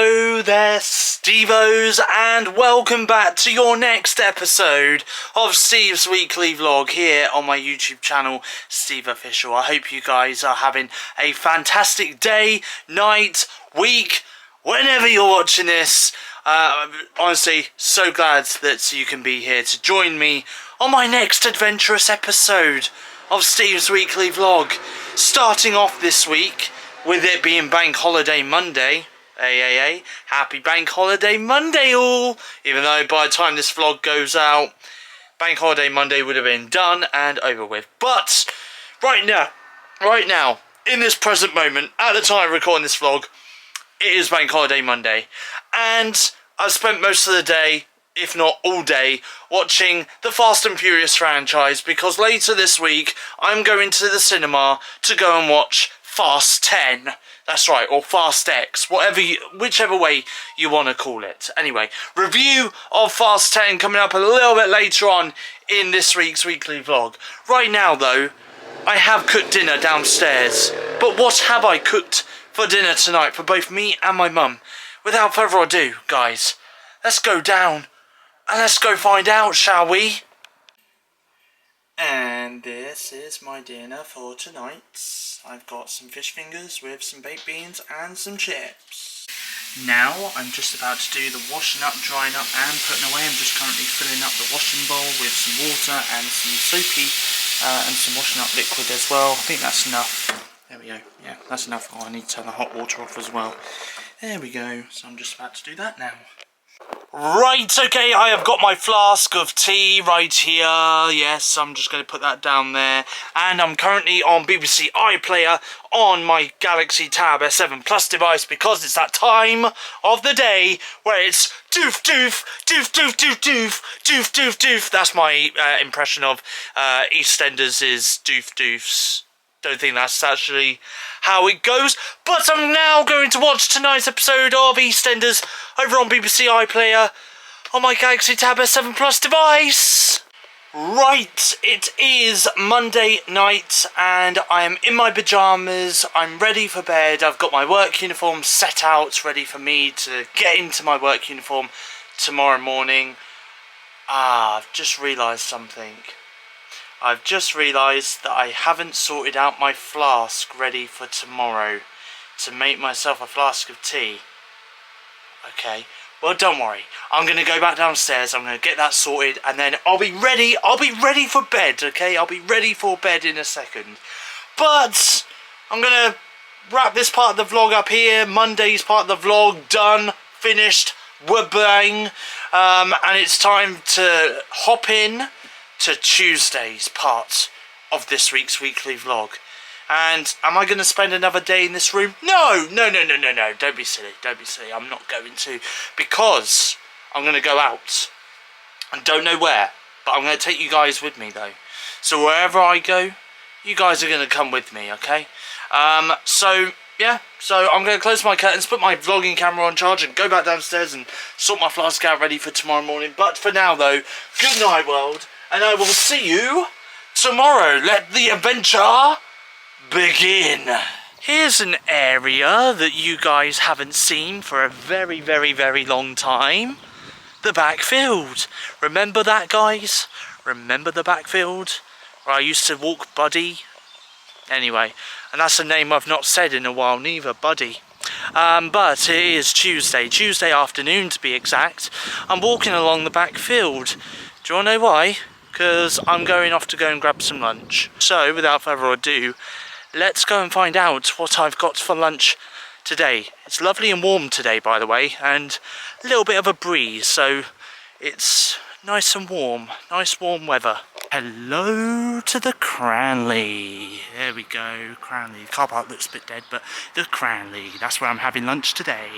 Hello there, Stevos, and welcome back to your next episode of Steve's weekly vlog here on my YouTube channel, SteveOfficial. I hope you guys are having a fantastic day, night, week, whenever you're watching this. Honestly, so glad that you can be here to join me on my next adventurous episode of Steve's weekly vlog. Starting off this week with it being Bank Holiday Monday. Happy Bank Holiday Monday all! Even though by the time this vlog goes out, Bank Holiday Monday would have been done and over with. But right now, in this present moment, at the time of recording this vlog, it is Bank Holiday Monday. And I've spent most of the day, if not all day, watching the Fast and Furious franchise, because later this week I'm going to the cinema to go and watch Fast 10. That's right, or Fast X, whichever way you want to call it. Anyway, review of Fast 10 coming up a little bit later on in this week's weekly vlog. Right now though, I have cooked dinner downstairs. But what have I cooked for dinner tonight for both me and my mum? Without further ado, guys, let's go down and let's go find out, shall we? And this is my dinner for tonight. I've got some fish fingers with some baked beans and some chips. Now I'm just about to do the washing up, drying up and putting away. I'm just currently filling up the washing bowl with some water and some soapy and some washing up liquid as well. I think that's enough. There we go. Yeah, that's enough. Oh, I need to turn the hot water off as well. There we go. So I'm just about to do that now. Right, okay, I have got my flask of tea right here. Yes, I'm just going to put that down there. And I'm currently on BBC iPlayer on my Galaxy Tab S7 Plus device, because it's that time of the day where it's doof doof, doof doof doof doof, doof doof doof. That's my impression of EastEnders is doof doofs. Don't think that's actually how it goes, but I'm now going to watch tonight's episode of EastEnders over on BBC iPlayer on my Galaxy Tab S7 Plus device. Right, it is Monday night and I am in my pyjamas. I'm ready for bed. I've got my work uniform set out, ready for me to get into my work uniform tomorrow morning. I've just realised something. I've just realised that I haven't sorted out my flask ready for tomorrow to make myself a flask of tea. Okay, well don't worry. I'm going to go back downstairs, I'm going to get that sorted and then I'll be ready for bed, okay? I'll be ready for bed in a second. But I'm going to wrap this part of the vlog up here. Monday's part of the vlog done, finished, wabang. And it's time to hop in to Tuesday's part of this week's weekly vlog. And am I going to spend another day in this room? No, don't be silly, I'm not going to, because I'm going to go out. I don't know where, but I'm going to take you guys with me though. So wherever I go, you guys are going to come with me, okay? So I'm going to close my curtains, put my vlogging camera on charge and go back downstairs and sort my flask out ready for tomorrow morning. But for now though, good night world. And I will see you tomorrow. Let the adventure begin. Here's an area that you guys haven't seen for a very, very, very long time. The backfield. Remember that, guys? Remember the backfield? Where I used to walk Buddy? Anyway, and that's a name I've not said in a while neither, Buddy. But it is Tuesday afternoon to be exact. I'm walking along the backfield. Do you want to know why? Because I'm going off to go and grab some lunch. So, without further ado, let's go and find out what I've got for lunch today. It's lovely and warm today, by the way, and a little bit of a breeze, so it's nice and warm, nice warm weather. Hello to the Cranley. There we go, Cranley. The car park looks a bit dead, but the Cranley, that's where I'm having lunch today.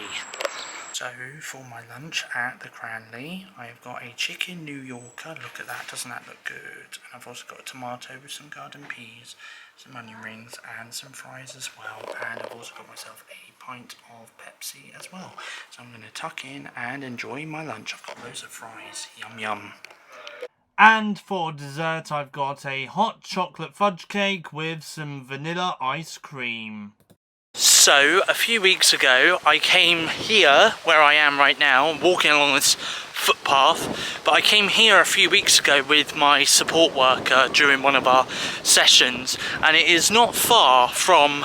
So, for my lunch at the Cranley, I've got a chicken New Yorker. Look at that, doesn't that look good? And I've also got a tomato with some garden peas, some onion rings, and some fries as well. And I've also got myself a pint of Pepsi as well. So I'm going to tuck in and enjoy my lunch. I've got loads of fries. Yum, yum. And for dessert, I've got a hot chocolate fudge cake with some vanilla ice cream. So a few weeks ago I came here where I am right now, walking along this footpath, but I came here a few weeks ago with my support worker during one of our sessions, and it is not far from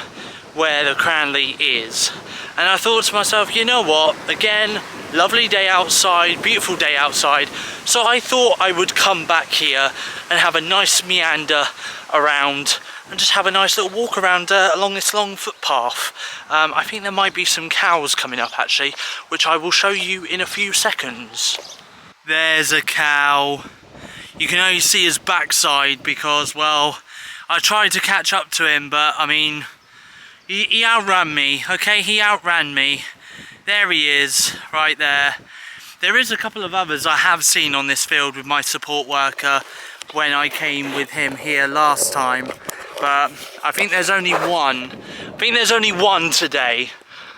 where the Cranley is. And I thought to myself, you know what, again, lovely day outside, beautiful day outside, so I thought I would come back here and have a nice meander around and just have a nice little walk around along this long footpath. I think there might be some cows coming up actually, which I will show you in a few seconds. There's a cow. You can only see his backside because, well, I tried to catch up to him, but I mean, he outran me, okay? He outran me. There he is, right there. There is a couple of others I have seen on this field with my support worker when I came with him here last time. But I think there's only one. I think there's only one today,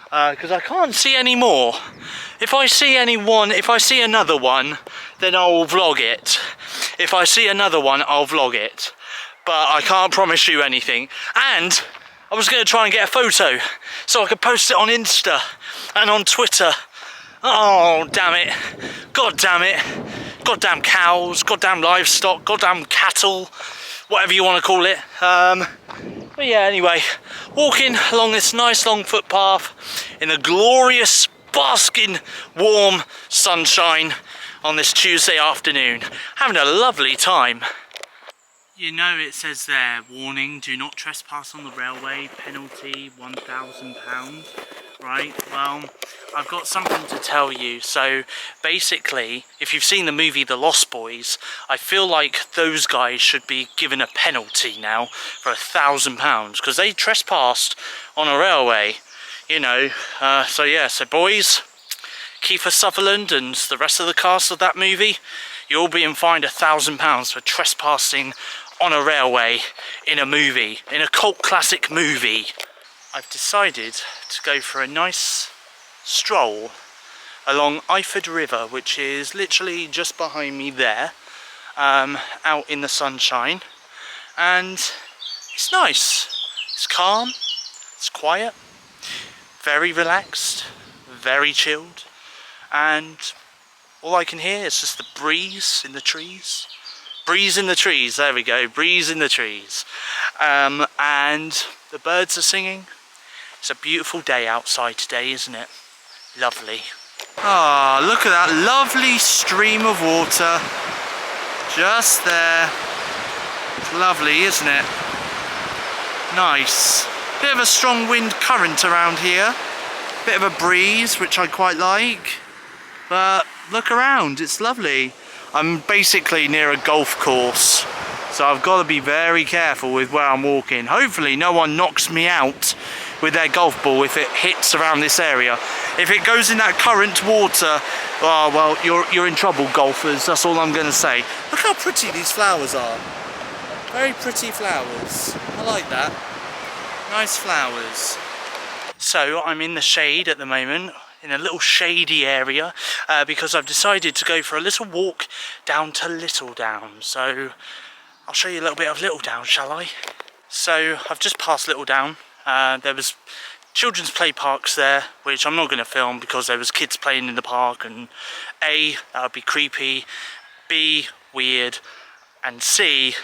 because I can't see any more. If I see another one, then I'll vlog it. If I see another one, I'll vlog it. But I can't promise you anything. And I was going to try and get a photo so I could post it on Insta and on Twitter. Oh, damn it. God damn it. Goddamn cows, goddamn livestock, goddamn cattle, whatever you want to call it. But yeah, anyway, walking along this nice long footpath in the glorious, basking, warm sunshine on this Tuesday afternoon, having a lovely time. You know, it says there, warning, do not trespass on the railway, penalty £1,000, right? Well, I've got something to tell you. So basically, if you've seen the movie The Lost Boys, I feel like those guys should be given a penalty now for £1,000 because they trespassed on a railway, you know. So yeah, so boys, Kiefer Sutherland and the rest of the cast of that movie, you're all being fined £1,000 for trespassing on a railway in a movie, in a cult classic movie. I've decided to go for a nice stroll along Iford River, which is literally just behind me there, out in the sunshine, and it's nice, it's calm, it's quiet, very relaxed, very chilled, and all I can hear is just the breeze in the trees. Breeze in the trees, there we go, breeze in the trees. And the birds are singing. It's a beautiful day outside today, isn't it? Lovely. Ah, look at that lovely stream of water. Just there. It's lovely, isn't it? Nice. Bit of a strong wind current around here. Bit of a breeze, which I quite like. But look around, it's lovely. I'm basically near a golf course, so I've got to be very careful with where I'm walking. Hopefully no one knocks me out with their golf ball if it hits around this area. If it goes in that current water, oh well, you're in trouble, golfers, that's all I'm going to say. Look how pretty these flowers are. Very pretty flowers. I like that. Nice flowers. So I'm in the shade at the moment, in a little shady area, because I've decided to go for a little walk down to Little Down. So I'll show you a little bit of Little Down, shall I? So I've just passed Little Down. There was children's play parks there, which I'm not going to film because there was kids playing in the park, and A, that would be creepy, B, weird, and C,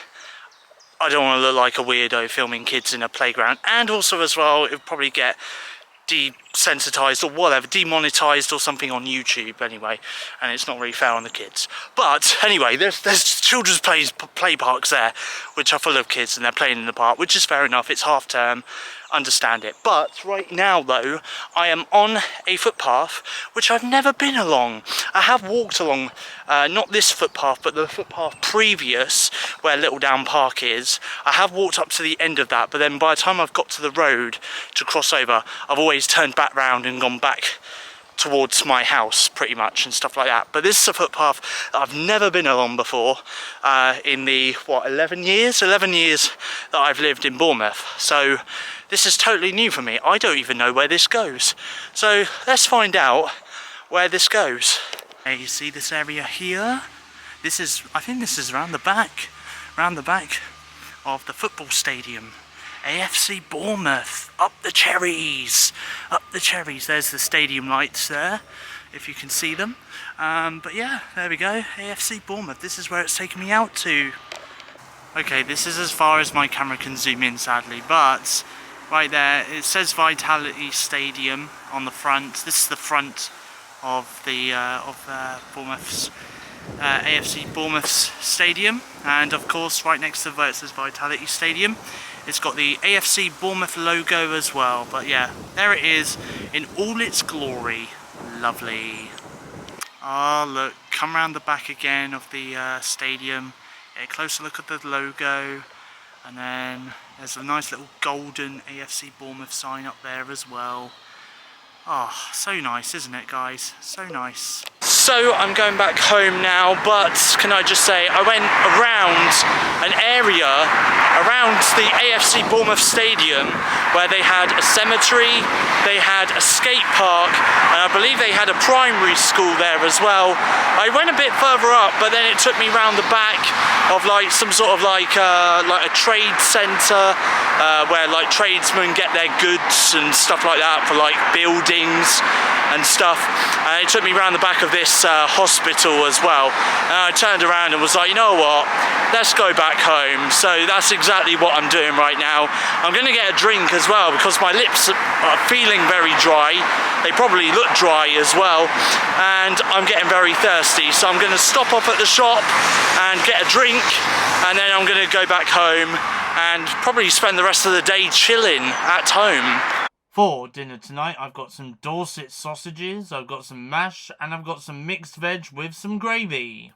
I don't want to look like a weirdo filming kids in a playground. And also as well, it would probably get desensitized or whatever, demonetized or something on YouTube anyway, and it's not really fair on the kids. But anyway, there's children's play parks there which are full of kids and they're playing in the park, which is fair enough, it's half term, understand it. But right now though, I am on a footpath which I've never been along. I have walked along, not this footpath, but the footpath previous where Little Down Park is. I have walked up to the end of that, but then by the time I've got to the road to cross over, I've always turned back round and gone back towards my house pretty much and stuff like that. But this is a footpath that I've never been along before in the, what, 11 years that I've lived in Bournemouth. So this is totally new for me. I don't even know where this goes. So let's find out where this goes. Hey, you see this area here? This is, I think this is around the back of the football stadium. AFC Bournemouth, up the cherries, up the cherries. There's the stadium lights there, if you can see them. But yeah, there we go, AFC Bournemouth. This is where it's taken me out to. Okay, this is as far as my camera can zoom in, sadly, but right there, it says Vitality Stadium on the front. This is the front of the Bournemouth's AFC Bournemouth's stadium, and of course, right next to where it says Vitality Stadium, it's got the AFC Bournemouth logo as well. But yeah, there it is in all its glory. Lovely. Ah, look, come round the back again of the stadium. Get a closer look at the logo, and then there's a nice little golden AFC Bournemouth sign up there as well. Ah, so nice, isn't it, guys? So nice. So I'm going back home now, but can I just say, I went around an area around the AFC Bournemouth Stadium where they had a cemetery, they had a skate park, and I believe they had a primary school there as well. I went a bit further up, but then it took me round the back of like some sort of like a trade centre where like tradesmen get their goods and stuff like that for like buildings and stuff. And it took me round the back of this hospital as well. And I turned around and was like, you know what, let's go back home. So that's exactly what I'm doing right now. I'm going to get a drink as well because my lips are feeling very dry. They probably look dry as well, and I'm getting very thirsty, so I'm going to stop off at the shop and get a drink, and then I'm going to go back home and probably spend the rest of the day chilling at home. For dinner tonight, I've got some Dorset sausages, I've got some mash, and I've got some mixed veg with some gravy.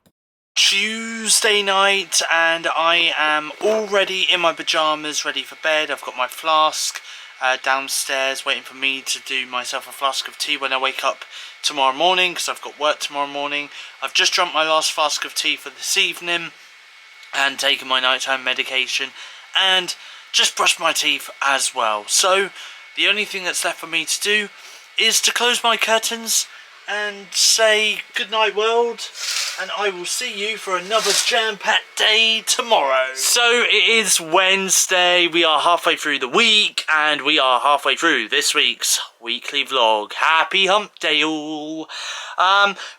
Tuesday night, and I am already in my pyjamas, ready for bed. I've got my flask downstairs waiting for me to do myself a flask of tea when I wake up tomorrow morning, because I've got work tomorrow morning. I've just drunk my last flask of tea for this evening and taken my nighttime medication and just brushed my teeth as well. So the only thing that's left for me to do is to close my curtains and say goodnight world, and I will see you for another jam-packed day tomorrow. So it is Wednesday, we are halfway through the week, and we are halfway through this week's weekly vlog. Happy hump day all.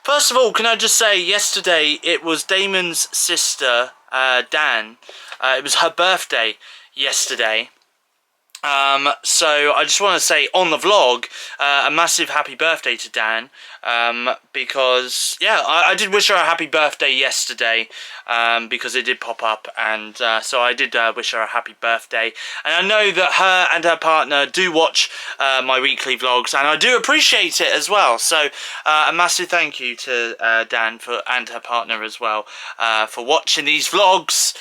First of all, can I just say, yesterday it was Damon's sister, Dan. It was her birthday yesterday. So I just want to say on the vlog, a massive happy birthday to Dan, because yeah, I did wish her a happy birthday yesterday, because it did pop up, and so I did wish her a happy birthday, and I know that her and her partner do watch my weekly vlogs, and I do appreciate it as well. So a massive thank you to Dan and her partner as well, for watching these vlogs.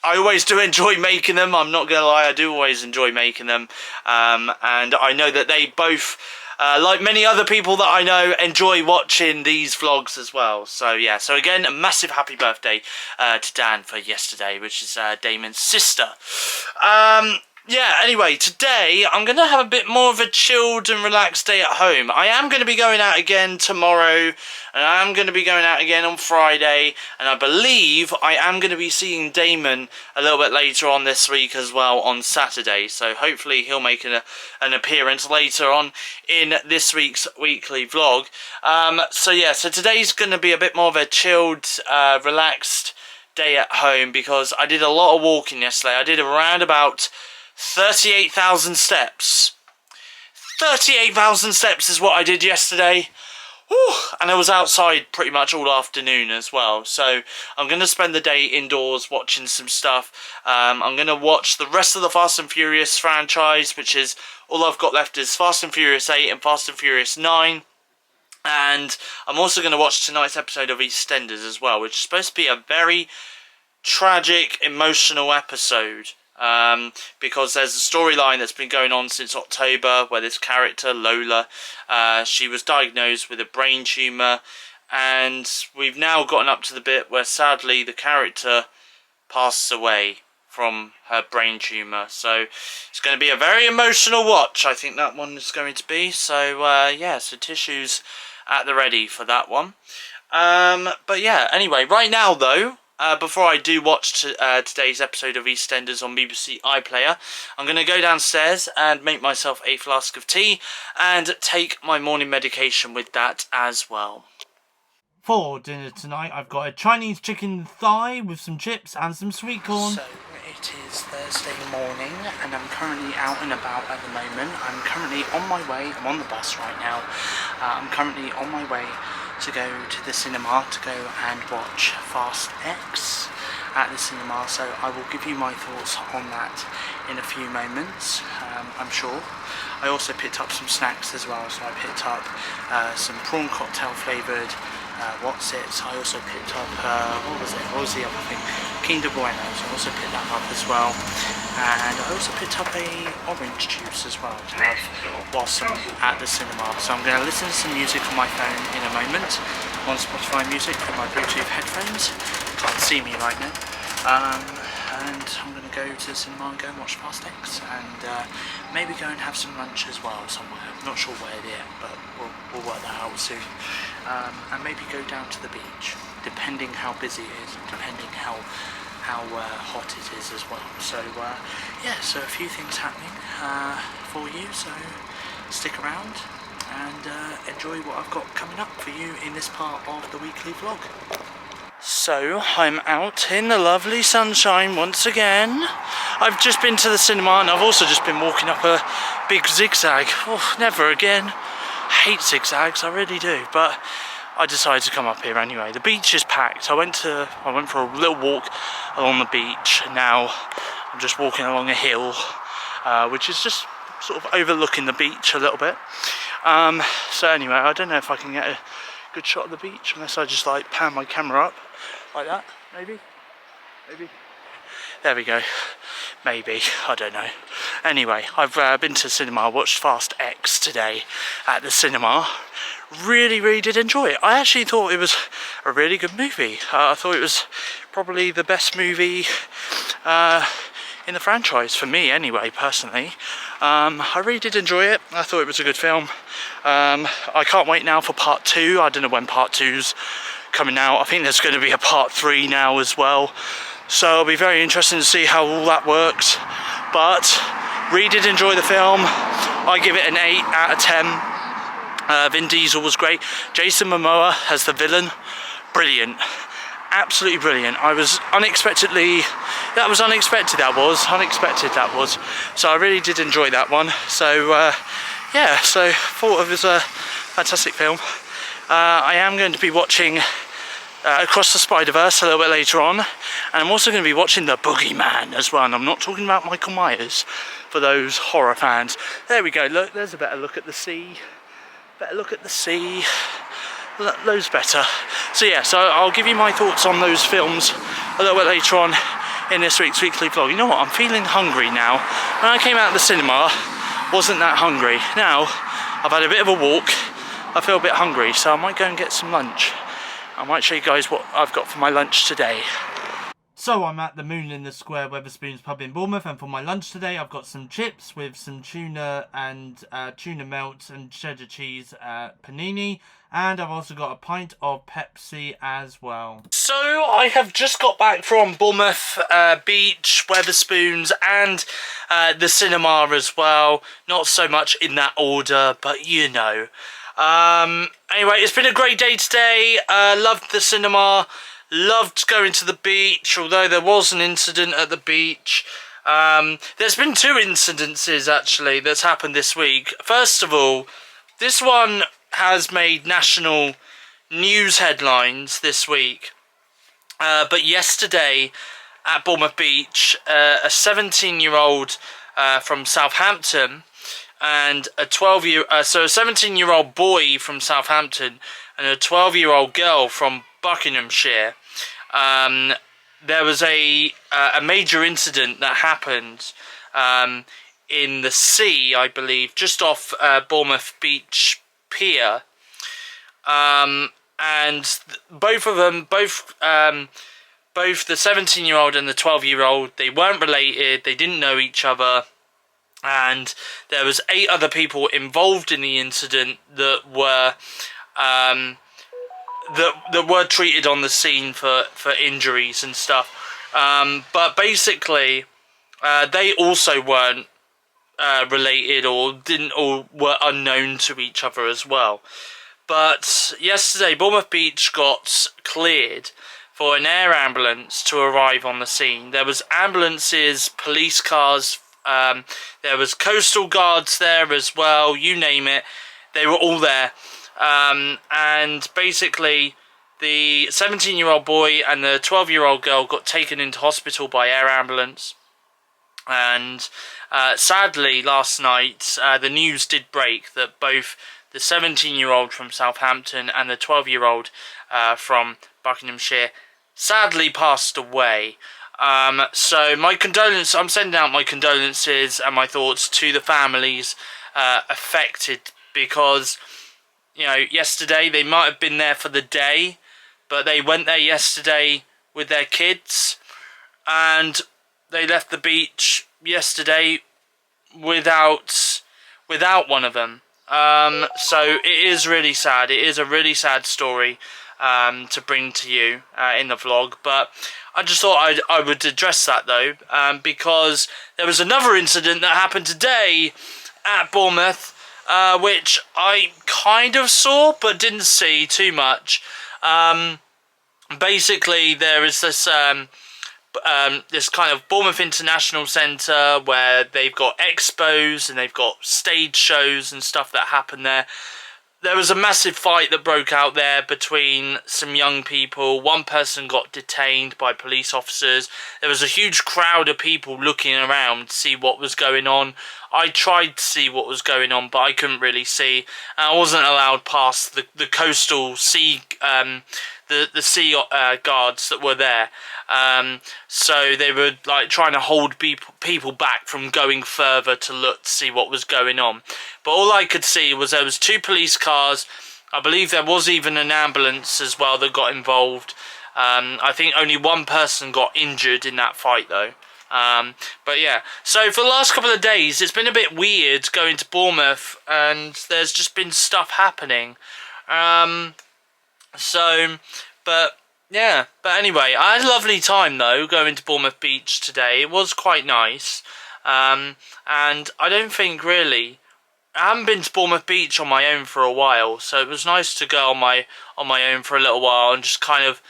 I always do enjoy making them, I'm not going to lie, I do always enjoy making them, and I know that they both, like many other people that I know, enjoy watching these vlogs as well. So yeah, so again, a massive happy birthday to Dan for yesterday, which is Damon's sister. Yeah, anyway, today I'm going to have a bit more of a chilled and relaxed day at home. I am going to be going out again tomorrow, and I am going to be going out again on Friday, and I believe I am going to be seeing Damon a little bit later on this week as well on Saturday, so hopefully he'll make an appearance later on in this week's weekly vlog. So yeah, so today's going to be a bit more of a chilled, relaxed day at home, because I did a lot of walking yesterday. I did around about 38,000 steps. 38,000 steps is what I did yesterday. Whew. And I was outside pretty much all afternoon as well. So I'm going to spend the day indoors watching some stuff. I'm going to watch the rest of the Fast and Furious franchise, which is all I've got left is Fast and Furious 8 and Fast and Furious 9. And I'm also going to watch tonight's episode of EastEnders as well, which is supposed to be a very tragic, emotional episode. Because there's a storyline that's been going on since October where this character, Lola, she was diagnosed with a brain tumour, and we've now gotten up to the bit where sadly the character passes away from her brain tumour. So it's going to be a very emotional watch, I think that one is going to be. So yeah, so tissues at the ready for that one. But yeah, anyway, right now though, before I do watch today's episode of EastEnders on BBC iPlayer, I'm going to go downstairs and make myself a flask of tea and take my morning medication with that as well. For dinner tonight, I've got a Chinese chicken thigh with some chips and some sweet corn. So it is Thursday morning and I'm currently out and about at the moment. I'm currently on my way, I'm on the bus right now. I'm currently on my way to go to the cinema to go and watch Fast X at the cinema, so I will give you my thoughts on that in a few moments, I'm sure. I also picked up some snacks as well, so I picked up some prawn cocktail flavoured what's it. I also picked up what was the other thing, Kinder Buenos. I also picked that up as well, and I also picked up a orange juice as well to have whilst I'm at the cinema. So I'm going to listen to some music on my phone in a moment on Spotify Music with my Bluetooth headphones. Can't see me right now, and I'm going to go to the cinema and go and watch Fast X, and maybe go and have some lunch as well somewhere. I'm not sure where yet, but we'll work that out soon. And maybe go down to the beach, depending how busy it is, and depending how hot it is as well. So yeah, so a few things happening for you, so stick around and enjoy what I've got coming up for you in this part of the weekly vlog. So I'm out in the lovely sunshine once again. I've just been to the cinema and I've also just been walking up a big zigzag. Oh, never again. I hate zigzags, I really do, but I decided to come up here anyway. The beach is packed. I went for a little walk along the beach. Now I'm just walking along a hill, which is just sort of overlooking the beach a little bit. So anyway, I don't know if I can get a good shot of the beach unless I just like pan my camera up like that. Maybe. There we go. Maybe, I don't know. Anyway, I've been to the cinema, watched Fast X today at the cinema. Really did enjoy it. I actually thought it was a really good movie. I thought it was probably the best movie in the franchise, for me anyway, personally. I really did enjoy it. I thought it was a good film. I can't wait now for part 2. I don't know when part 2's coming out. I think there's going to be a part 3 now as well. So it'll be very interesting to see how all that works. But really did enjoy the film. I give it an 8 out of 10. Vin Diesel was great. Jason Momoa as the villain, brilliant. Absolutely brilliant. I was unexpected that was. So I really did enjoy that one. So yeah, so thought it was a fantastic film. I am going to be watching Across the Spider-Verse a little bit later on, and I'm also going to be watching The Boogeyman as well, and I'm not talking about Michael Myers for those horror fans. There we go, look, there's a better look at the sea. Loads better. So yeah, so I'll give you my thoughts on those films a little bit later on in this week's weekly vlog. You know what, I'm feeling hungry now. When I came out of the cinema, wasn't that hungry. Now, I've had a bit of a walk, I feel a bit hungry, so I might go and get some lunch. I might show you guys what I've got for my lunch today. So I'm at the Moon in the Square Wetherspoons pub in Bournemouth, and for my lunch today I've got some chips with some tuna and tuna melt and cheddar cheese panini, and I've also got a pint of Pepsi as well. So I have just got back from Bournemouth Beach, Wetherspoons and the cinema as well. Not so much in that order, but you know. Anyway, it's been a great day today. Loved the cinema, loved going to the beach, although there was an incident at the beach. There's been 2 incidences actually that's happened this week. First of all, this one has made national news headlines this week, but yesterday at Bournemouth Beach, a 17-year-old from Southampton and a 17-year-old boy from Southampton and a 12-year-old girl from Buckinghamshire. There was a major incident that happened in the sea, I believe, just off Bournemouth Beach Pier, and both of them, both the 17-year-old and the 12-year-old, they weren't related, they didn't know each other. And there was 8 other people involved in the incident that were that were treated on the scene for injuries and stuff. But basically, they also weren't related or were unknown to each other as well. But yesterday, Bournemouth Beach got cleared for an air ambulance to arrive on the scene. There was ambulances, police cars, there was coastal guards there as well, you name it. They were all there. And basically, the 17-year-old boy and the 12-year-old girl got taken into hospital by air ambulance. And sadly, last night, the news did break that both the 17-year-old from Southampton and the 12-year-old from Buckinghamshire sadly passed away. So my condolences, I'm sending out my condolences and my thoughts to the families affected, because, you know, yesterday they might have been there for the day, but they went there yesterday with their kids, and they left the beach yesterday without one of them. So it is really sad. It is a really sad story to bring to you in the vlog, but I just thought I would address that though, because there was another incident that happened today at Bournemouth, which I kind of saw but didn't see too much. Basically, there is this this kind of Bournemouth International Centre where they've got expos and they've got stage shows and stuff that happen there. There was a massive fight that broke out there between some young people. One person got detained by police officers. There was a huge crowd of people looking around to see what was going on. I tried to see what was going on, but I couldn't really see. I wasn't allowed past the coastal sea, the sea guards that were there. So they were like trying to hold people back from going further to look to see what was going on. But all I could see was there was 2 police cars. I believe there was even an ambulance as well that got involved. I think only one person got injured in that fight though. But yeah, so for the last couple of days it's been a bit weird going to Bournemouth, and there's just been stuff happening. But anyway, I had a lovely time though going to Bournemouth Beach today. It was quite nice, and I don't think really, I haven't been to Bournemouth Beach on my own for a while, so it was nice to go on my own for a little while and just kind of,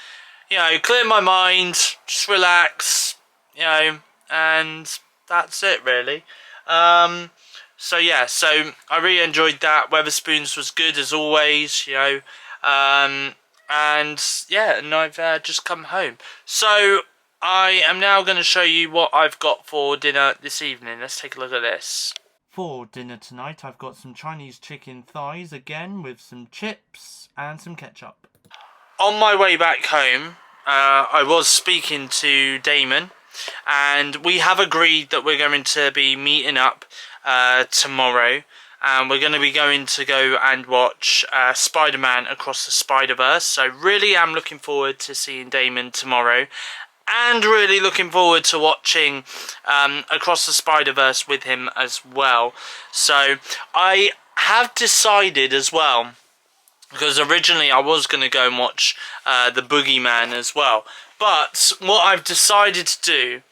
you know, clear my mind, just relax, you know, and that's it really. So yeah, so I really enjoyed that. Weatherspoons was good as always, you know, and yeah, and I've just come home. So I am now going to show you what I've got for dinner this evening. Let's take a look at this. For dinner tonight, I've got some Chinese chicken thighs again with some chips and some ketchup. On my way back home, I was speaking to Damon, and we have agreed that we're going to be meeting up tomorrow, and we're going to be going to go and watch Spider-Man Across the Spider-Verse. So really am looking forward to seeing Damon tomorrow, and really looking forward to watching Across the Spider-Verse with him as well. So I have decided as well, because originally I was going to go and watch The Boogeyman as well, but what I've decided to do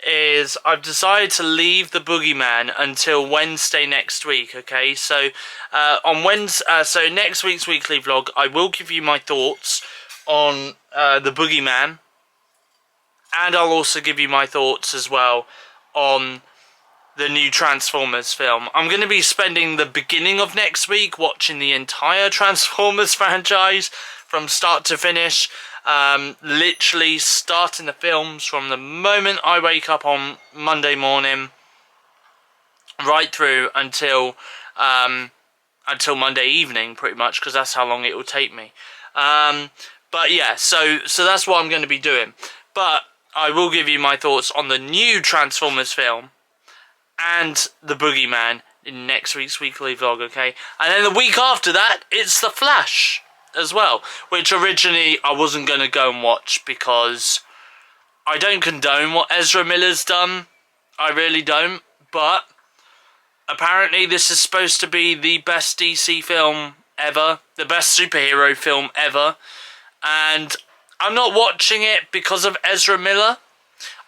is I've decided to leave The Boogeyman until Wednesday next week, okay? So on Wednesday, so next week's weekly vlog, I will give you my thoughts on The Boogeyman, and I'll also give you my thoughts as well on the new Transformers film. I'm going to be spending the beginning of next week watching the entire Transformers franchise from start to finish. Literally starting the films from the moment I wake up on Monday morning right through until Monday evening, pretty much, because that's how long it will take me. But yeah, so that's what I'm going to be doing. But I will give you my thoughts on the new Transformers film and The Boogeyman in next week's weekly vlog, okay? And then the week after that, it's The Flash as well, which originally I wasn't going to go and watch because I don't condone what Ezra Miller's done. I really don't. But apparently this is supposed to be the best DC film ever, the best superhero film ever. And I'm not watching it because of Ezra Miller.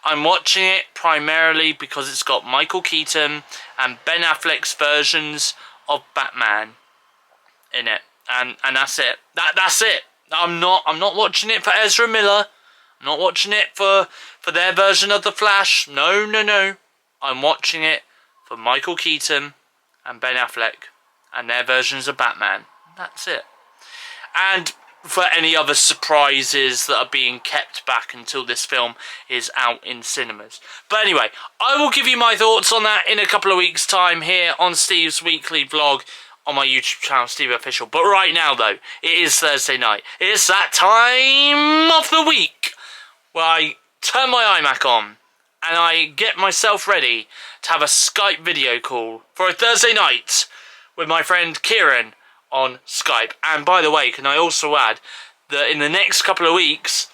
I'm watching it primarily because it's got Michael Keaton and Ben Affleck's versions of Batman in it, and that's it. That's it. I'm not watching it for Ezra Miller. I'm not watching it for their version of the Flash. No, no, no. I'm watching it for Michael Keaton and Ben Affleck and their versions of Batman. That's it. And for any other surprises that are being kept back until this film is out in cinemas. But anyway, I will give you my thoughts on that in a couple of weeks' time here on Steve's weekly vlog on my YouTube channel, SteveOfficial. But right now, though, it is Thursday night. It's that time of the week where I turn my iMac on and I get myself ready to have a Skype video call for a Thursday night with my friend Kieran on Skype. And by the way, can I also add that in the next couple of weeks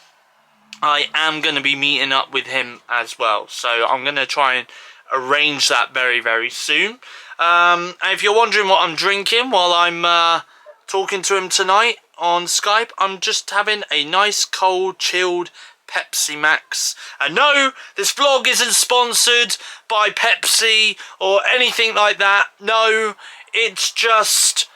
I am going to be meeting up with him as well, so I'm going to try and arrange that very, very soon. And if you're wondering what I'm drinking while I'm talking to him tonight on Skype, I'm just having a nice cold chilled Pepsi Max. And no, this vlog isn't sponsored by Pepsi or anything like that. No, it's just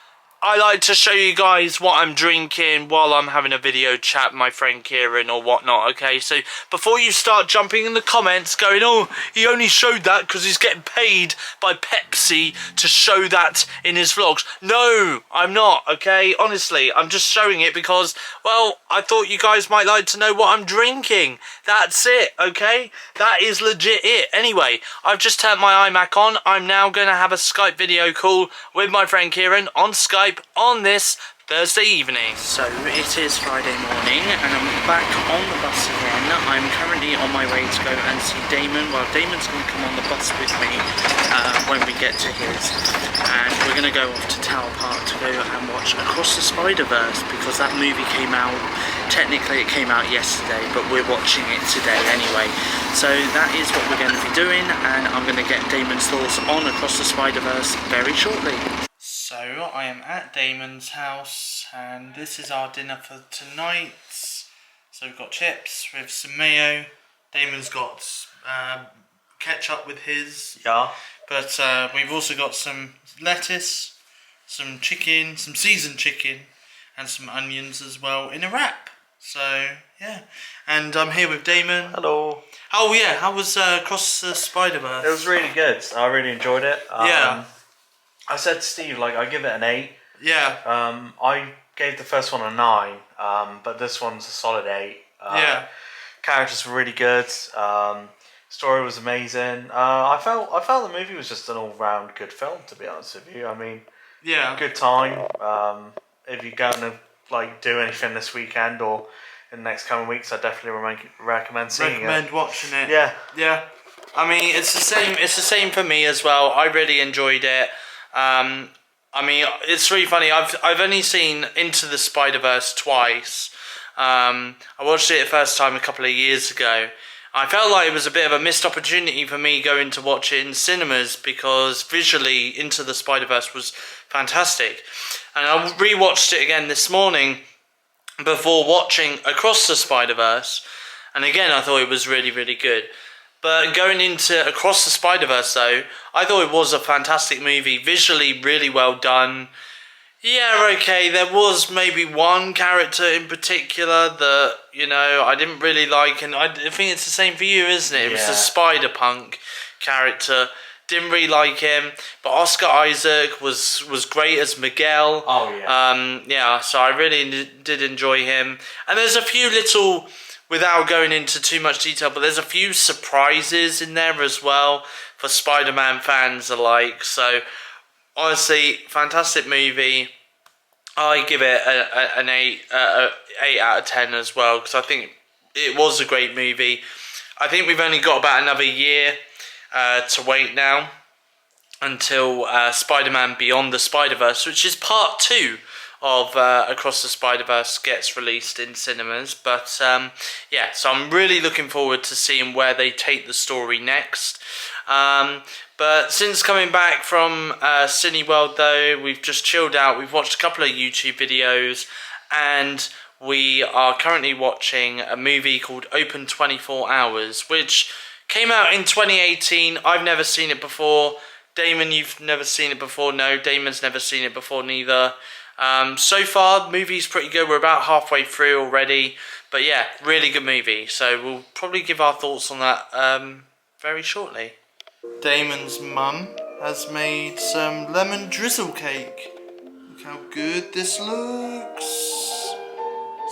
I like to show you guys what I'm drinking while I'm having a video chat with my friend Kieran or whatnot, okay? So before you start jumping in the comments going, oh, he only showed that because he's getting paid by Pepsi to show that in his vlogs. No, I'm not, okay? Honestly, I'm just showing it because, well, I thought you guys might like to know what I'm drinking. That's it, okay? That is legit it. Anyway, I've just turned my iMac on. I'm now going to have a Skype video call with my friend Kieran on Skype on this Thursday evening. So it is Friday morning and I'm back on the bus again. I'm currently on my way to go and see Damon. Well, Damon's going to come on the bus with me when we get to his, and we're going to go off to Tower Park to go and watch Across the Spider-Verse, because that movie came out, technically it came out yesterday, but we're watching it today anyway. So that is what we're going to be doing, and I'm going to get Damon's thoughts on Across the Spider-Verse very shortly. So I am at Damon's house and this is our dinner for tonight. So we've got chips with some mayo. Damon's got ketchup with his. Yeah. But we've also got some lettuce, some chicken, some seasoned chicken, and some onions as well in a wrap. So yeah. And I'm here with Damon. Hello. Oh yeah, how was Across the Spider-Verse? It was really good. I really enjoyed it. Yeah. I said to Steve, like, I give it an 8. Yeah. I gave the first one a 9, but this one's a solid 8. Yeah. Characters were really good. Story was amazing. I felt the movie was just an all-round good film, to be honest with you. I mean, yeah, good time. If you're going to like do anything this weekend or in the next coming weeks, I definitely recommend seeing it. Watching it. Yeah. Yeah. I mean, it's the same. It's the same for me as well. I really enjoyed it. I mean, it's really funny. I've only seen Into the Spider-Verse twice. I watched it the first time a couple of years ago. I felt like it was a bit of a missed opportunity for me going to watch it in cinemas, because visually Into the Spider-Verse was fantastic. And I rewatched it again this morning before watching Across the Spider-Verse. And again, I thought it was really, really good. But going into Across the Spider-Verse, though, I thought it was a fantastic movie. Visually, really well done. Yeah, okay, there was maybe one character in particular that, you know, I didn't really like. And I think it's the same for you, isn't it? It was the Spider-Punk character. Didn't really like him. But Oscar Isaac was great as Miguel. Oh, yeah. Yeah, so I really did enjoy him. And there's a few little, without going into too much detail, but there's a few surprises in there as well for Spider-Man fans alike. So, honestly, fantastic movie. I give it an 8 out of 10 as well, because I think it was a great movie. I think we've only got about another year to wait now until Spider-Man Beyond the Spider-Verse, which is part 2 of Across the Spider-Verse, gets released in cinemas. But yeah, so I'm really looking forward to seeing where they take the story next. But since coming back from Cineworld, though, we've just chilled out. We've watched a couple of YouTube videos, and we are currently watching a movie called Open 24 Hours, which came out in 2018. I've never seen it before. Damon, you've never seen it before? No, Damon's never seen it before neither. So far, the movie's pretty good. We're about halfway through already. But yeah, really good movie. So we'll probably give our thoughts on that very shortly. Damon's mum has made some lemon drizzle cake. Look how good this looks.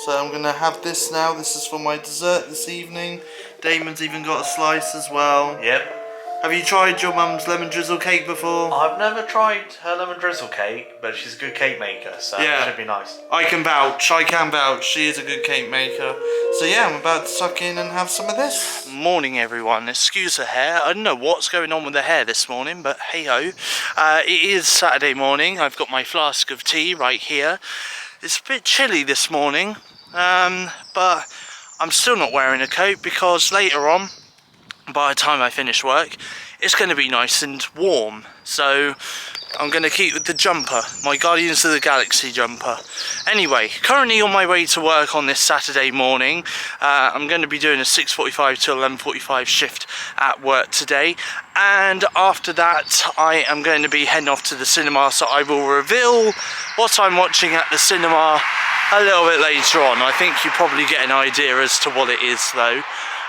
So I'm going to have this now. This is for my dessert this evening. Damon's even got a slice as well. Yep. Have you tried your mum's lemon drizzle cake before? I've never tried her lemon drizzle cake, but she's a good cake maker, so yeah. It should be nice. I can vouch. She is a good cake maker. So yeah, I'm about to suck in and have some of this. Morning everyone. Excuse the hair. I don't know what's going on with the hair this morning, but hey ho. It is Saturday morning. I've got my flask of tea right here. It's a bit chilly this morning, but I'm still not wearing a coat because later on, by the time I finish work, it's going to be nice and warm. So I'm going to keep with the jumper, my Guardians of the Galaxy jumper. Anyway, currently on my way to work on this Saturday morning. I'm going to be doing a 6:45 to 11:45 shift at work today. And after that, I am going to be heading off to the cinema. So I will reveal what I'm watching at the cinema a little bit later on. I think you probably get an idea as to what it is though.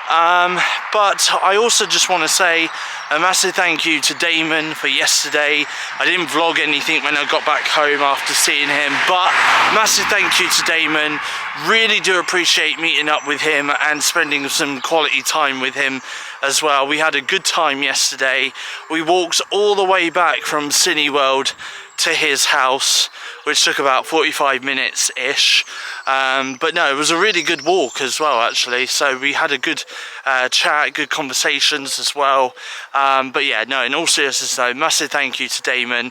But I also just want to say a massive thank you to Damon for yesterday. I didn't vlog anything when I got back home after seeing him, but massive thank you to Damon. Really do appreciate meeting up with him and spending some quality time with him as well. We had a good time yesterday. We walked all the way back from Cineworld to his house, which took about 45 minutes ish, but no, it was a really good walk as well actually. So we had a good chat, good conversations as well, but yeah, no, in all seriousness though, massive thank you to Damon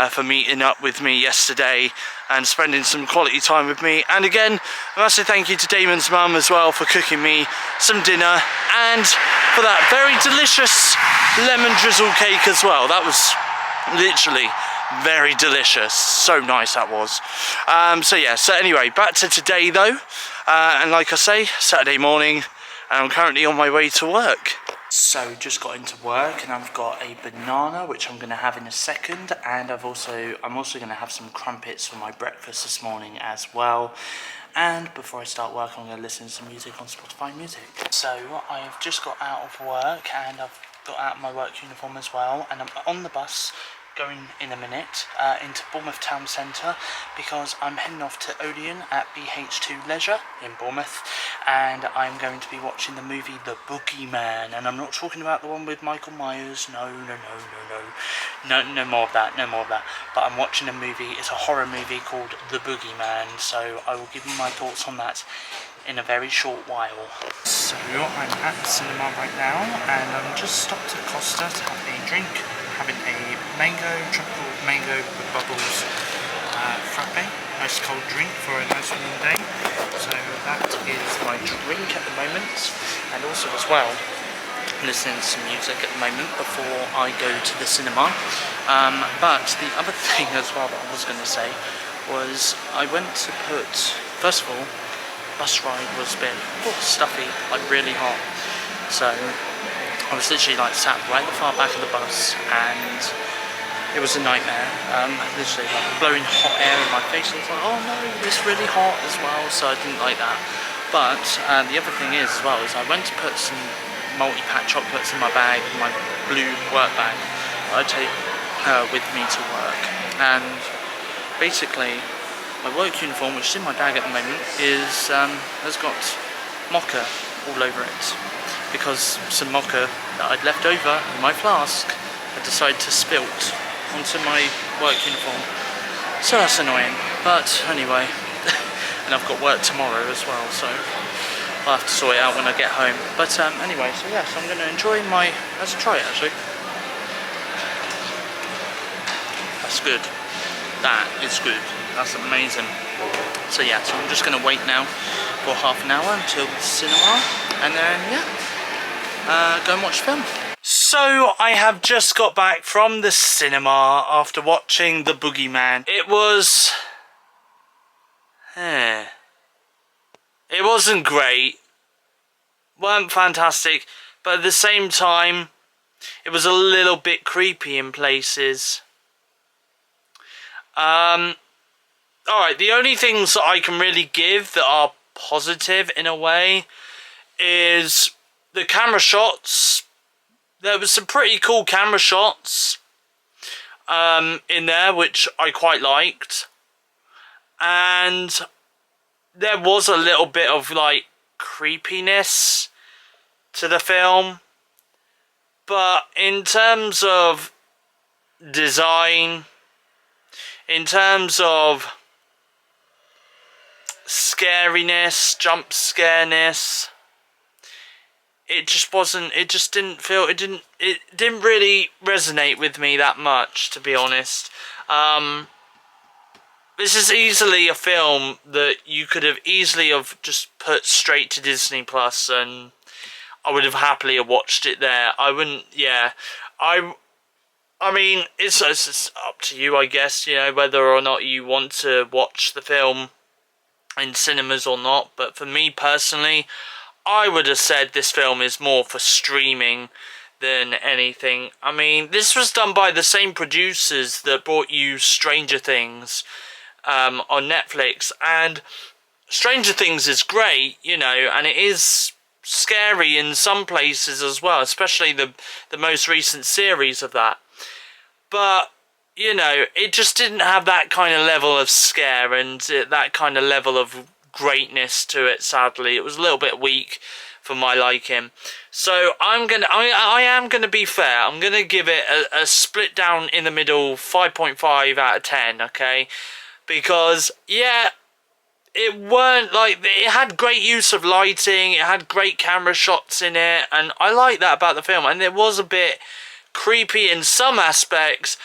for meeting up with me yesterday and spending some quality time with me. And again, a massive thank you to Damon's mum as well for cooking me some dinner and for that very delicious lemon drizzle cake as well. That was literally very delicious, so nice that was. So yeah, so anyway, back to today though, and like I say, Saturday morning, and I'm currently on my way to work. So just got into work and I've got a banana which I'm going to have in a second, and I'm also going to have some crumpets for my breakfast this morning as well. And before I start work, I'm going to listen to some music on Spotify Music. So I've just got out of work and I've got out my work uniform as well, and I'm on the bus going in a minute into Bournemouth Town Centre because I'm heading off to Odeon at BH2 Leisure in Bournemouth, and I'm going to be watching the movie The Boogeyman. And I'm not talking about the one with Michael Myers, no more of that, but I'm watching a movie, it's a horror movie called The Boogeyman, so I will give you my thoughts on that in a very short while. So I'm at the cinema right now and I'm just stopped at Costa to have a drink. Having a tropical mango with bubbles frappe, nice cold drink for a nice warm day. So that is my drink at the moment, and also as well listening to some music at the moment before I go to the cinema. But the other thing as well that I was going to say was I went to put, first of all, bus ride was a bit stuffy, like really hot. So I was literally like sat right at the far back of the bus and it was a nightmare. Literally like blowing hot air in my face. I was like, oh no, it's really hot as well, so I didn't like that. But the other thing is as well is I went to put some multi-pack chocolates in my bag, my blue work bag that I take with me to work. And basically my work uniform, which is in my bag at the moment, has got mocha all over it, because some mocha that I'd left over in my flask had decided to spilt onto my work uniform. So that's annoying, but anyway, and I've got work tomorrow as well, so I'll have to sort it out when I get home. But anyway, so yes, I'm going to enjoy my, let's try it actually. That's good. That is good. That's amazing. So yeah, so I'm just going to wait now for half an hour until the cinema, and then yeah, go and watch film. So I have just got back from the cinema after watching The Boogeyman. It was It wasn't great. Weren't fantastic. But at the same time, it was a little bit creepy in places. Alright, the only things that I can really give that are positive in a way is the camera shots. There was some pretty cool camera shots in there, which I quite liked. And there was a little bit of like creepiness to the film. But in terms of design, in terms of scariness, jump scareness, it just wasn't, it just didn't feel, it didn't really resonate with me that much, to be honest. This is easily a film that you could have easily have just put straight to Disney Plus, and I would have happily watched it there. I wouldn't, yeah. I mean, it's up to you, I guess, you know, whether or not you want to watch the film in cinemas or not. But for me personally, I would have said this film is more for streaming than anything. I mean, this was done by the same producers that brought you Stranger Things on Netflix, and Stranger Things is great, you know, and it is scary in some places as well, especially the most recent series of that. But, you know, it just didn't have that kind of level of scare and that kind of level of greatness to it, sadly. It was a little bit weak for my liking. So I am gonna be fair. I'm gonna give it a split down in the middle 5.5 out of 10, okay? Because, yeah, it weren't like, it had great use of lighting, it had great camera shots in it, and I like that about the film. And it was a bit creepy in some aspects,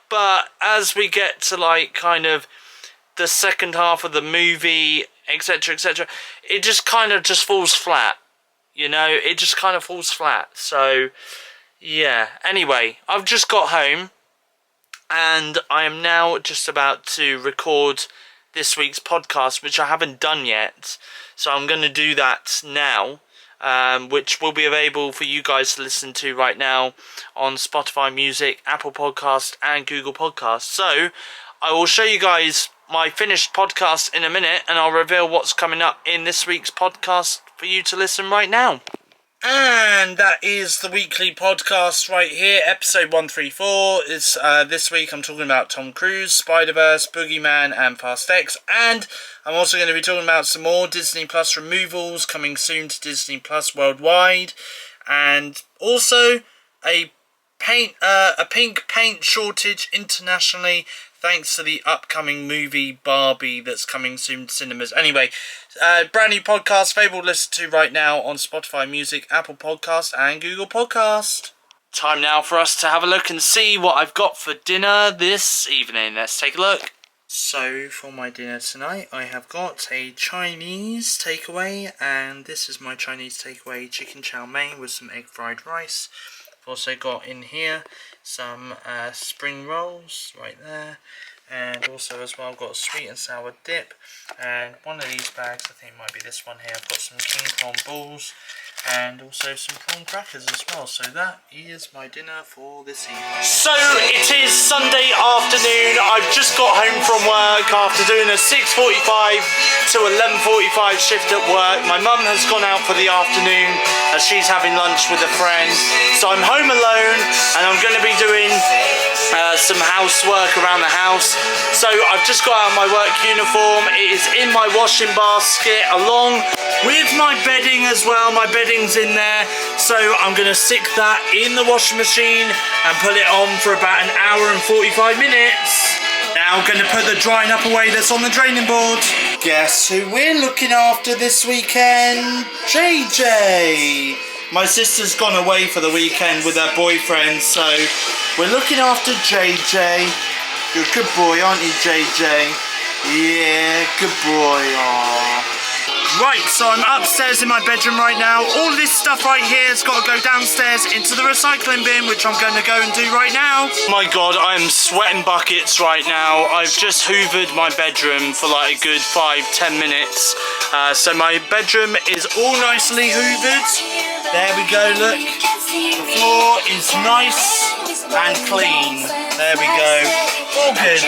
but as we get to like kind of the second half of the movie, etc, etc, it just kind of just falls flat, you know, it just kind of falls flat. So yeah, anyway, I've just got home and I am now just about to record this week's podcast, which I haven't done yet, so I'm going to do that now, which will be available for you guys to listen to right now on Spotify Music, Apple Podcast and Google Podcast. So I will show you guys my finished podcast in a minute, and I'll reveal what's coming up in this week's podcast for you to listen right now. And that is the weekly podcast right here, episode 134. Is this week I'm talking about Tom Cruise, Spider-Verse, Boogeyman and Fast X, and I'm also going to be talking about some more Disney Plus removals coming soon to Disney Plus worldwide, and also a pink paint shortage internationally thanks to the upcoming movie Barbie that's coming soon to cinemas. Anyway, brand new podcast available to listen to right now on Spotify Music, Apple Podcast and Google Podcast. Time now for us to have a look and see what I've got for dinner this evening. Let's take a look. So for my dinner tonight, I have got a Chinese takeaway, and this is my Chinese takeaway chicken chow mein with some egg fried rice. I've also got in here some spring rolls right there, and also as well I've got a sweet and sour dip, and one of these bags, I think it might be this one here, I've got some king prawn balls and also some prawn crackers as well. So that is my dinner for this evening. So it is Sunday afternoon. I've just got home from work after doing a 6:45 to 11:45 shift at work. My mum has gone out for the afternoon as she's having lunch with a friend. So I'm home alone and I'm going to be doing some housework around the house. So I've just got out my work uniform. It is in my washing basket along with my bedding as well. My bedding's in there, so I'm going to stick that in the washing machine and put it on for about an hour and 45 minutes. Now I'm going to put the drying up away that's on the draining board. Guess who we're looking after this weekend? JJ. My sister's gone away for the weekend with her boyfriend, so we're looking after JJ. You're a good boy, aren't you, JJ? Yeah, good boy. Aww. Right, so I'm upstairs in my bedroom right now. All this stuff right here has got to go downstairs into the recycling bin, which I'm going to go and do right now. My God, I'm sweating buckets right now. I've just hoovered my bedroom for like a good 5-10 minutes. So my bedroom is all nicely hoovered. There we go, look. The floor is nice and clean. There we go. All good.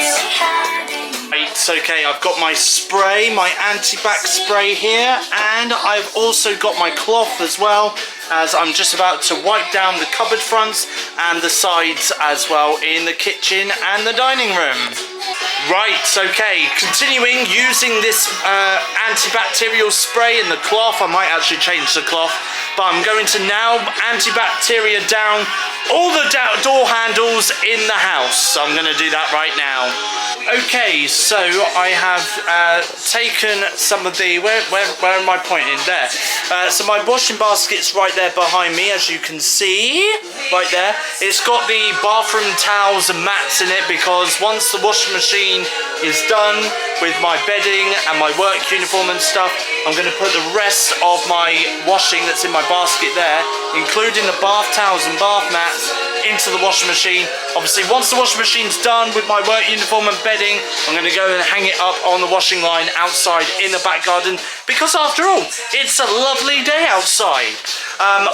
It's okay, I've got my spray, my anti-bac spray here, and I've also got my cloth as well, as I'm just about to wipe down the cupboard fronts and the sides as well in the kitchen and the dining room. Right, okay, continuing using this antibacterial spray in the cloth. I might actually change the cloth, but I'm going to now antibacteria down all the door handles in the house. So I'm going to do that right now. Okay, so I have taken some of the, where am I pointing? There. So my washing basket's right there behind me, as you can see, right there. It's got the bathroom towels and mats in it, because once the washing machine is done with my bedding and my work uniform and stuff, I'm going to put the rest of my washing that's in my basket there, including the bath towels and bath mats, into the washing machine. Obviously, once the washing machine's done with my work uniform and bedding, I'm going to go and hang it up on the washing line outside in the back garden, because after all, it's a lovely day outside.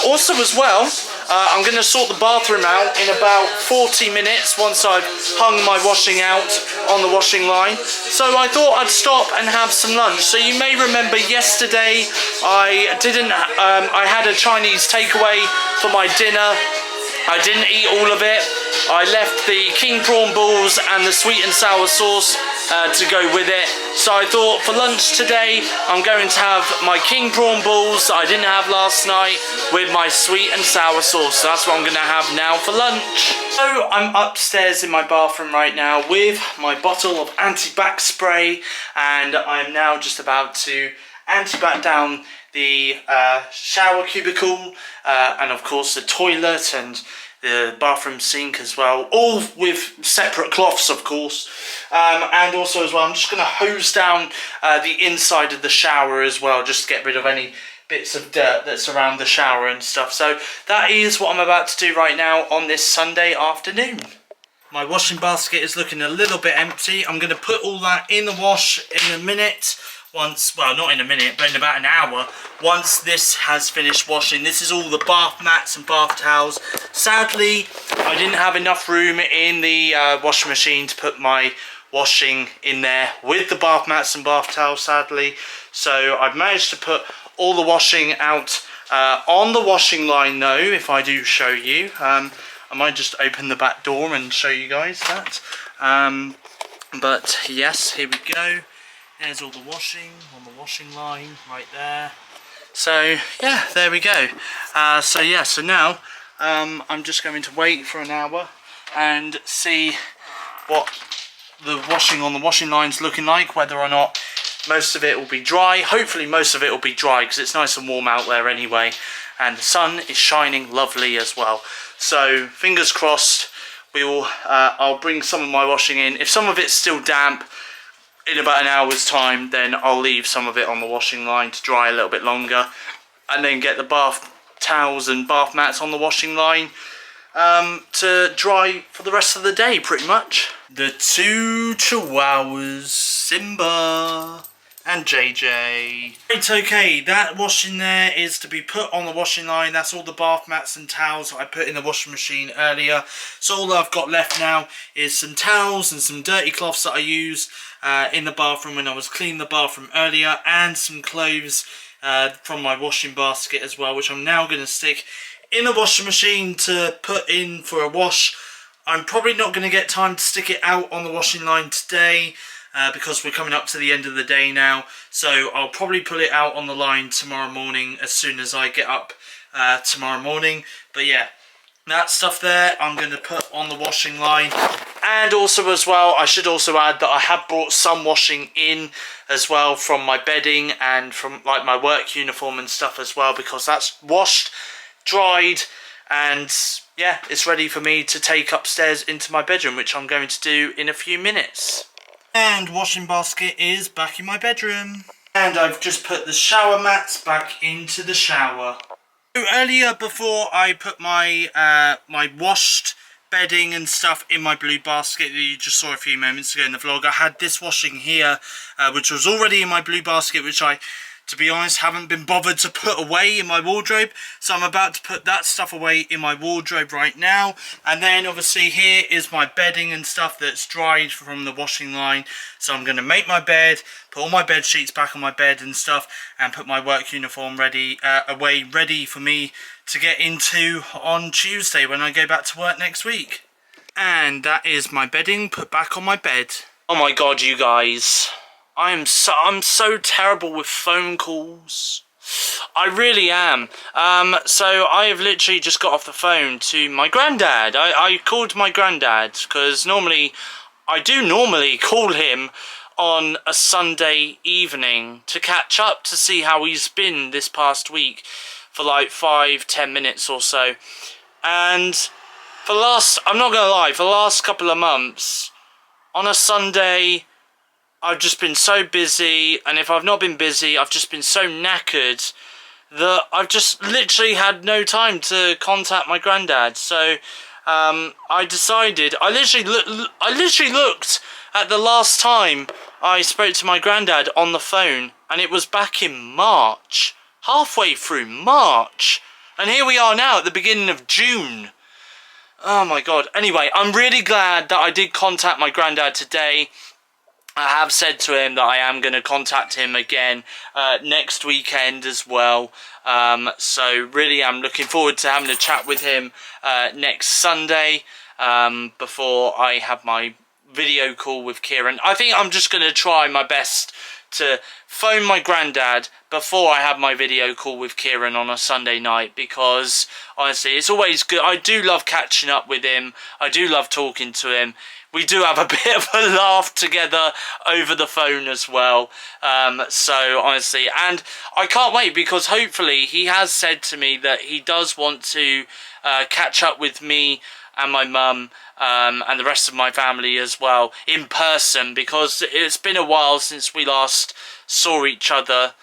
Also as well, I'm going to sort the bathroom out in about 40 minutes once I've hung my washing out on the washing line. So I thought I'd stop and have some lunch. So you may remember yesterday I had a Chinese takeaway for my dinner. I didn't eat all of it. I left the king prawn balls and the sweet and sour sauce to go with it. So I thought for lunch today, I'm going to have my king prawn balls that I didn't have last night with my sweet and sour sauce. So that's what I'm going to have now for lunch. So I'm upstairs in my bathroom right now with my bottle of anti-bac spray, and I'm now just about to anti-bac down the shower cubicle, and of course the toilet and the bathroom sink as well, all with separate cloths of course, and also as well I'm just going to hose down the inside of the shower as well, just to get rid of any bits of dirt that's around the shower and stuff. So that is what I'm about to do right now on this Sunday afternoon. My washing basket is looking a little bit empty. I'm going to put all that in the wash in a minute. Well, not in a minute, but in about an hour, once this has finished washing. This is all the bath mats and bath towels. Sadly, I didn't have enough room in the washing machine to put my washing in there with the bath mats and bath towels, sadly. So I've managed to put all the washing out on the washing line though, if I do show you. I might just open the back door and show you guys that. But yes, here we go. There's all the washing on the washing line right there. So yeah, there we go. So now I'm just going to wait for an hour and see what the washing on the washing line's looking like, whether or not most of it will be dry. Hopefully most of it will be dry, because it's nice and warm out there anyway, and the sun is shining lovely as well. So fingers crossed, I'll bring some of my washing in. If some of it's still damp, in about an hour's time, then I'll leave some of it on the washing line to dry a little bit longer, and then get the bath towels and bath mats on the washing line to dry for the rest of the day, pretty much. The two chihuahuas, Simba and JJ. Right, okay, that washing there is to be put on the washing line. That's all the bath mats and towels I put in the washing machine earlier. So all I've got left now is some towels and some dirty cloths that I use in the bathroom when I was cleaning the bathroom earlier, and some clothes from my washing basket as well, which I'm now going to stick in the washing machine to put in for a wash. I'm probably not going to get time to stick it out on the washing line today, because we're coming up to the end of the day now. So I'll probably put it out on the line tomorrow morning as soon as I get up tomorrow morning. But yeah, that stuff there I'm going to put on the washing line. And also as well, I should also add that I have brought some washing in as well from my bedding and from like my work uniform and stuff as well, because that's washed, dried, and yeah, it's ready for me to take upstairs into my bedroom, which I'm going to do in a few minutes. And washing basket is back in my bedroom. And I've just put the shower mats back into the shower. So earlier, before I put my my washed bedding and stuff in my blue basket that you just saw a few moments ago in the vlog, I had this washing here, which was already in my blue basket, which I to be honest, haven't been bothered to put away in my wardrobe. So I'm about to put that stuff away in my wardrobe right now. And then obviously here is my bedding and stuff that's dried from the washing line. So I'm going to make my bed, put all my bed sheets back on my bed and stuff, and put my work uniform ready for me to get into on Tuesday when I go back to work next week. And that is my bedding put back on my bed. Oh my god, you guys. I'm so terrible with phone calls. I really am. So I have literally just got off the phone to my granddad. I called my granddad because I do normally call him on a Sunday evening to catch up to see how he's been this past week for like 5-10 minutes or so. And I'm not gonna lie, for the last couple of months, on a Sunday, I've just been so busy, and if I've not been busy, I've just been so knackered that I've just literally had no time to contact my granddad. So I decided, I literally looked at the last time I spoke to my granddad on the phone, and it was back in March, halfway through March, and here we are now at the beginning of June. Oh my god. Anyway, I'm really glad that I did contact my granddad today. I have said to him that I am going to contact him again next weekend as well. So really I'm looking forward to having a chat with him next Sunday before I have my video call with Kieran. I think I'm just going to try my best to phone my granddad before I have my video call with Kieran on a Sunday night, because honestly it's always good. I do love catching up with him. I do love talking to him. We do have a bit of a laugh together over the phone as well. So honestly, and I can't wait, because hopefully he has said to me that he does want to catch up with me and my mum and the rest of my family as well in person, because it's been a while since we last saw each other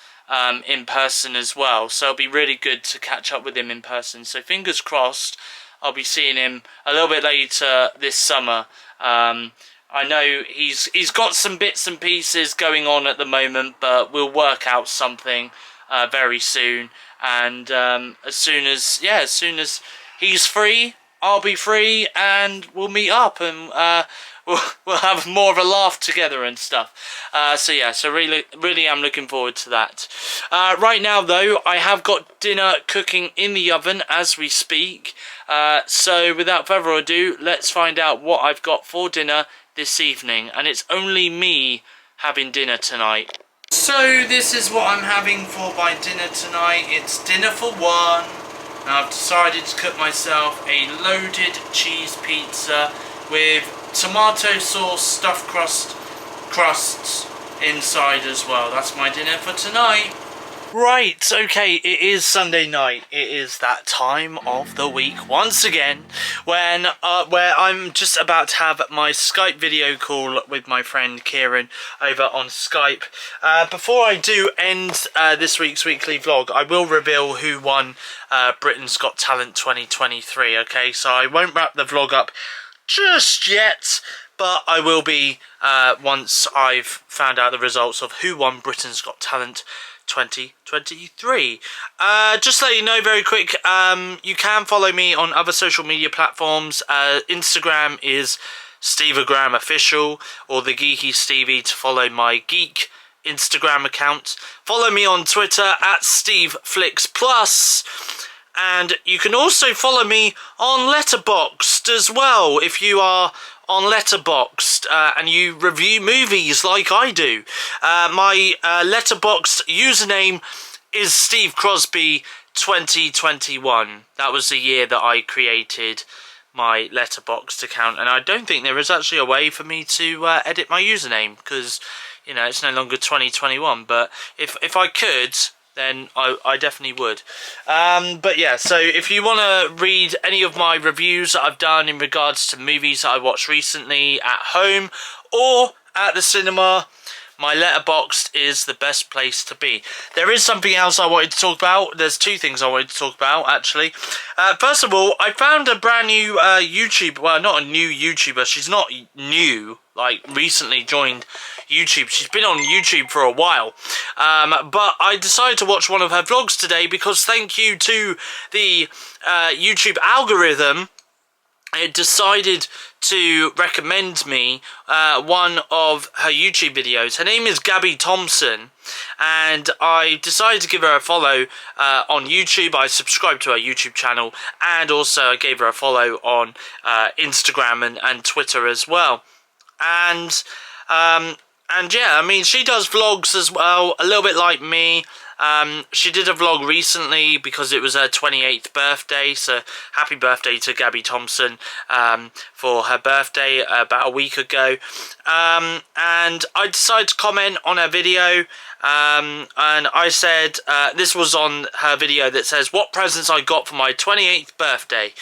in person as well. So it'll be really good to catch up with him in person. So fingers crossed I'll be seeing him a little bit later this summer. I know he's got some bits and pieces going on at the moment, but we'll work out something very soon. And as soon as he's free, I'll be free, and we'll meet up, and we'll have more of a laugh together and stuff. So really I'm looking forward to that. Right now though, I have got dinner cooking in the oven as we speak. So without further ado, let's find out what I've got for dinner this evening. And it's only me having dinner tonight. So this is what I'm having for my dinner tonight. It's dinner for one. Now I've decided to cook myself a loaded cheese pizza with tomato sauce stuffed crusts inside as well. That's my dinner for tonight. Right, okay, it is Sunday night. It is that time of the week once again when where I'm just about to have my Skype video call with my friend Kieran over on Skype. Before I do end this week's weekly vlog, I will reveal who won Britain's Got Talent 2023, okay? So I won't wrap the vlog up just yet, but I will be once I've found out the results of who won Britain's Got Talent 2023. Just to let you know very quick, you can follow me on other social media platforms. Instagram is SteveOfficial, or the Geeky Stevie to follow my geek Instagram account. Follow me on Twitter at SteveFlixPlus. And you can also follow me on Letterboxd as well, if you are on Letterboxd and you review movies like I do. My Letterboxd username is Steve Crosby 2021. That was the year that I created my Letterboxd account, and I don't think there is actually a way for me to edit my username, because you know it's no longer 2021. But if I could, then I definitely would. But yeah, so if you want to read any of my reviews that I've done in regards to movies that I watched recently at home or at the cinema, my letterboxd is the best place to be. There is something else I wanted to talk about. There's two things I wanted to talk about, actually. First of all, I found a brand new YouTuber. Well, not a new YouTuber. She's not new, like recently joined YouTube. She's been on YouTube for a while. But I decided to watch one of her vlogs today because thank you to the YouTube algorithm, it decided to recommend me one of her YouTube videos. Her name is Gabby Thompson, and I decided to give her a follow on YouTube. I subscribed to her YouTube channel, and also I gave her a follow on Instagram and Twitter as well. And yeah, I mean, she does vlogs as well, a little bit like me. She did a vlog recently because it was her 28th birthday, so happy birthday to Gabby Thompson for her birthday about a week ago. And I decided to comment on her video, and I said, this was on her video that says, what presents I got for my 28th birthday.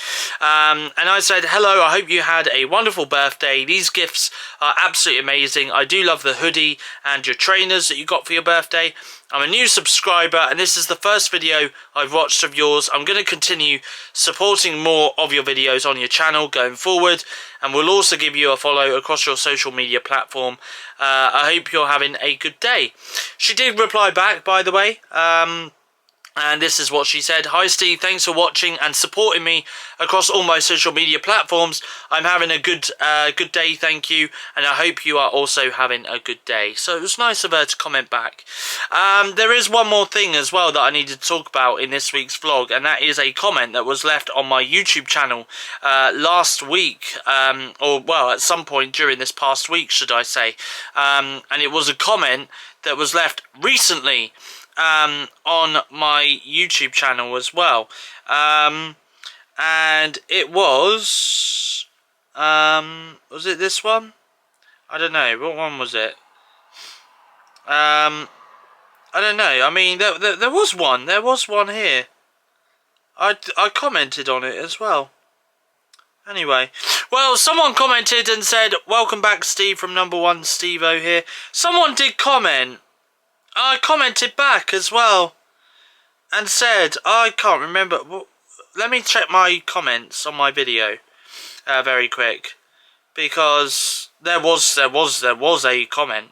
And I said, hello, I hope you had a wonderful birthday. These gifts are absolutely amazing. I do love the hoodie and your trainers that you got for your birthday. I'm a new subscriber, and this is the first video I've watched of yours. I'm going to continue supporting more of your videos on your channel going forward, and we'll also give you a follow across your social media platform. I hope you're having a good day. She did reply back, by the way, and this is what she said. Hi Steve, thanks for watching and supporting me across all my social media platforms. I'm having a good day, thank you, and I hope you are also having a good day. So it was nice of her to comment back. There is one more thing as well that I needed to talk about in this week's vlog, and that is a comment that was left on my YouTube channel last week, or well, at some point during this past week, should I say. And it was a comment that was left recently on my YouTube channel as well, and it was it this one? I don't know, what one was it? I don't know, I mean, there was one here. I commented on it as well. Anyway, well, someone commented and said, welcome back Steve from number one Steve-O here. Someone did comment. I commented back as well and said, I can't remember. Well, let me check my comments on my video very quick, because there was a comment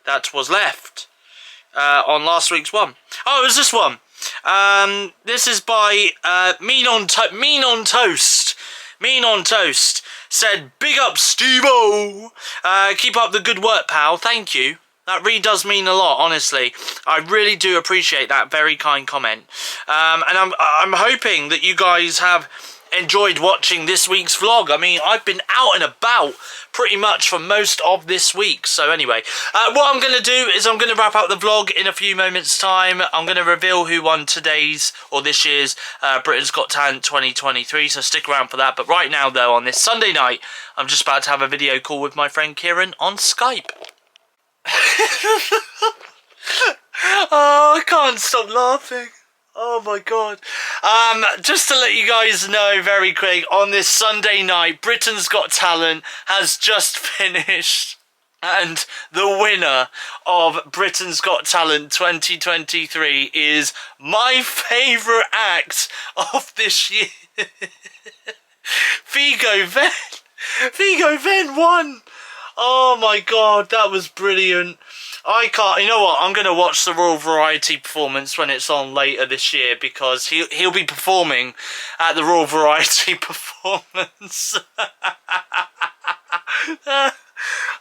that was left on last week's one. Oh, it was this one. This is by Mean on Toast. Mean on Toast said, big up Steve-O. Keep up the good work, pal. Thank you. That really does mean a lot, honestly. I really do appreciate that very kind comment. And I'm hoping that you guys have enjoyed watching this week's vlog. I mean, I've been out and about pretty much for most of this week. So anyway, what I'm going to do is I'm going to wrap up the vlog in a few moments' time. I'm going to reveal who won today's, or this year's, Britain's Got Talent 2023. So stick around for that. But right now, though, on this Sunday night, I'm just about to have a video call with my friend Kieran on Skype. Oh, I can't stop laughing. Oh my god. Just to let you guys know very quick, on this Sunday night, Britain's Got Talent has just finished, and the winner of Britain's Got Talent 2023 is my favourite act of this year. Vigo Ven. Vigo Ven won. Oh my god, that was brilliant. I can't, you know what, I'm going to watch the Royal Variety performance when it's on later this year, because he'll be performing at the Royal Variety performance.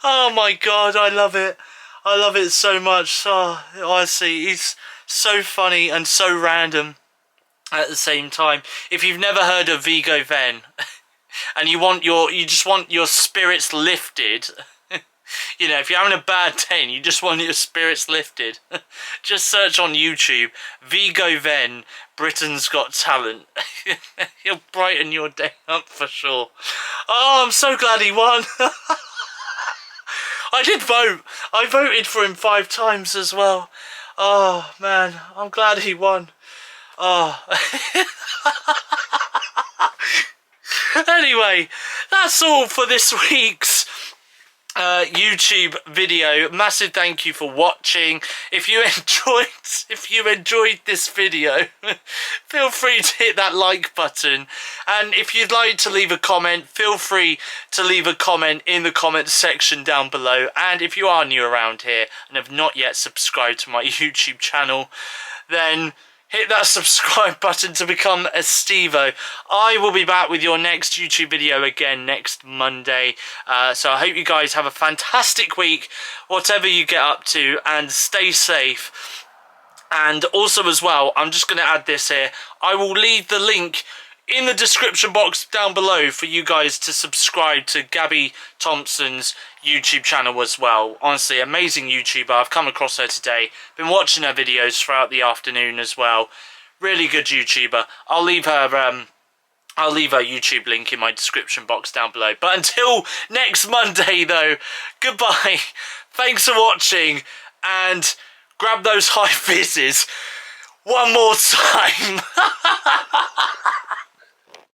Oh my god, I love it. I love it so much. Oh, honestly, he's so funny and so random at the same time. If you've never heard of Vigo Ven, and you just want your spirits lifted, you know, if you're having a bad day and you just want your spirits lifted, just search on YouTube, Vigo Ven, Britain's Got Talent. He'll brighten your day up for sure. Oh, I'm so glad he won. I did vote. I voted for him 5 times as well. Oh, man, I'm glad he won. Oh. Anyway, that's all for this week's YouTube video. Massive thank you for watching. If you enjoyed this video, feel free to hit that like button, and if you'd like to leave a comment, feel free to leave a comment in the comments section down below. And if you are new around here and have not yet subscribed to my YouTube channel, then hit that subscribe button to become a Stevo. I will be back with your next YouTube video again next Monday. So I hope you guys have a fantastic week, whatever you get up to, and stay safe. And also as well, I'm just going to add this here. I will leave the link in the description box down below for you guys to subscribe to Gabby Thompson's YouTube channel as well. Honestly, amazing YouTuber. I've come across her today. Been watching her videos throughout the afternoon as well. Really good YouTuber. I'll leave her YouTube link in my description box down below. But until next Monday though, goodbye. Thanks for watching, and grab those high fizzes one more time.